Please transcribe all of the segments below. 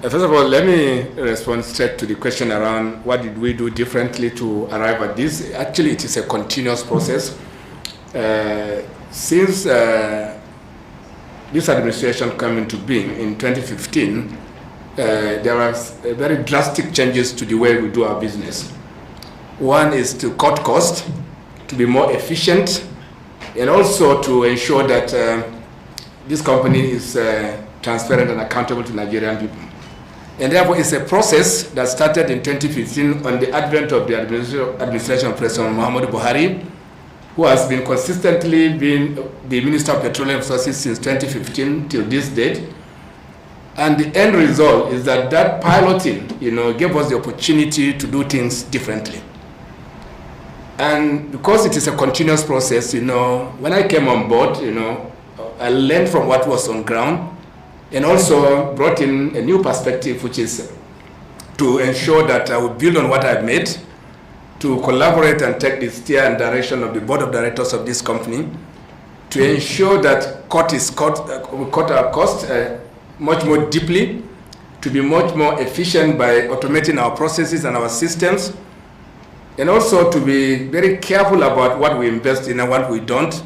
First of all, let me respond straight to the question around what did we do differently to arrive at this. Actually, it is a continuous process. Since this administration came into being in 2015, there are very drastic changes to the way we do our business. One is to cut costs, to be more efficient, and also to ensure that this company is transparent and accountable to Nigerian people. And therefore, it's a process that started in 2015 on the advent of the administration of President Muhammadu Buhari, who has been consistently been the Minister of Petroleum Resources since 2015 till this date. And the end result is that piloting, gave us the opportunity to do things differently. And because it is a continuous process, when I came on board, I learned from what was on ground, and also brought in a new perspective, which is to ensure that I would build on what I've made, to collaborate and take the steer and direction of the board of directors of this company, to ensure that we cut our costs much more deeply, to be much more efficient by automating our processes and our systems, and also to be very careful about what we invest in and what we don't.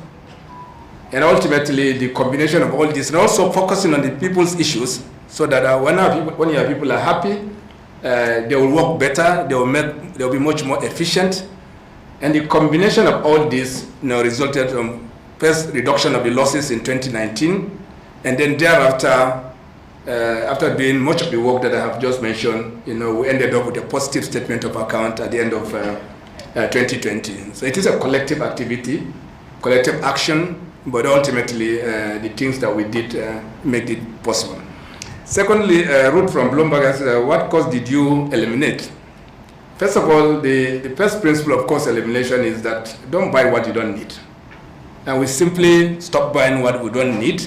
And ultimately, the combination of all this, and also focusing on the people's issues, so that when your people are happy, they will work better, they will be much more efficient. And the combination of all this resulted in first reduction of the losses in 2019, and then thereafter, after doing much of the work that I have just mentioned, we ended up with a positive statement of account at the end of 2020. So it is a collective activity, collective action, but ultimately the things that we did make it possible. Secondly, Ruth from Bloomberg asked, what cost did you eliminate? First of all, the first principle of cost elimination is that don't buy what you don't need. And we simply stop buying what we don't need.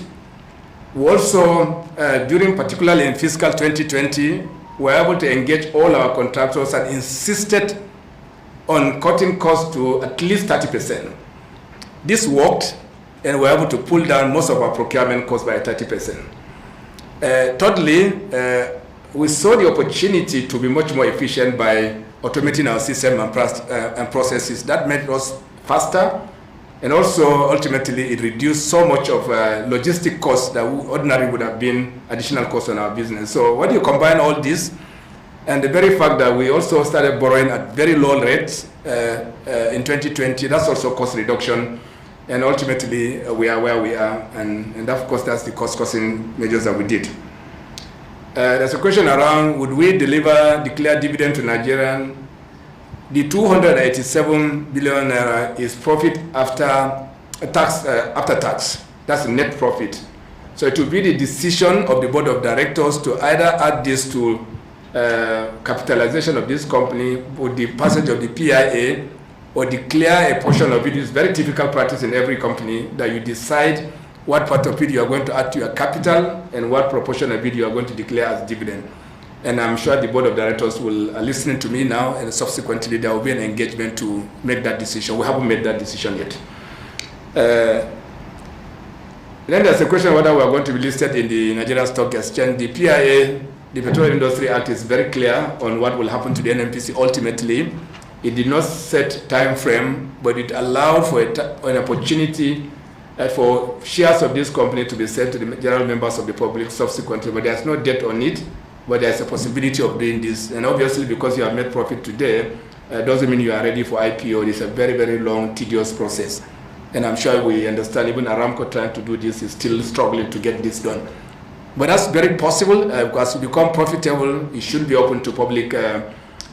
We also, particularly in fiscal 2020, were able to engage all our contractors and insisted on cutting costs to at least 30%. This worked, and we're able to pull down most of our procurement costs by 30%. Thirdly, we saw the opportunity to be much more efficient by automating our system and processes. That made us faster, and also ultimately it reduced so much of logistic costs that ordinarily would have been additional costs on our business. So when you combine all this, and the very fact that we also started borrowing at very low rates in 2020, that's also cost reduction. And ultimately, we are where we are, and of course, that's the cost-cutting measures that we did. There's a question around, would we declare dividend to Nigerian? The 287 billion naira is profit after tax. That's net profit. So it will be the decision of the board of directors to either add this to capitalization of this company with the passage of the PIA, or declare a portion of it. It's very typical practice in every company that you decide what part of it you are going to add to your capital and what proportion of it you are going to declare as dividend. And I'm sure the board of directors are listening to me now, and subsequently there will be an engagement to make that decision. We haven't made that decision yet. Then there's a question whether we are going to be listed in the Nigerian Stock Exchange. The PIA, the Petroleum Industry Act, is very clear on what will happen to the NNPC ultimately. It did not set time frame, but it allowed for an opportunity for shares of this company to be sent to the general members of the public subsequently. But there's no date on it, but there's a possibility of doing this. And obviously, because you have made profit today, doesn't mean you are ready for IPO. It's a very, very long, tedious process. And I'm sure we understand even Aramco trying to do this is still struggling to get this done. But that's very possible, because you become profitable, it should be open to public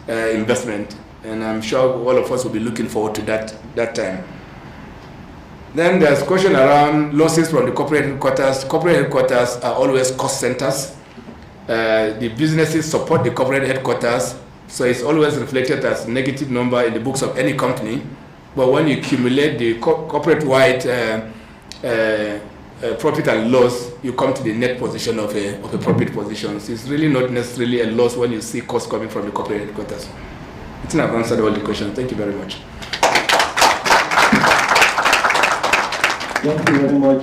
investment. And I'm sure all of us will be looking forward to that time. Then there's a question around losses from the corporate headquarters. Corporate headquarters are always cost centers. The businesses support the corporate headquarters, so it's always reflected as a negative number in the books of any company. But when you accumulate the corporate-wide profit and loss, you come to the net position of a profit position. So it's really not necessarily a loss when you see costs coming from the corporate headquarters. I think I've answered all the questions. Thank you very much. Thank you very much.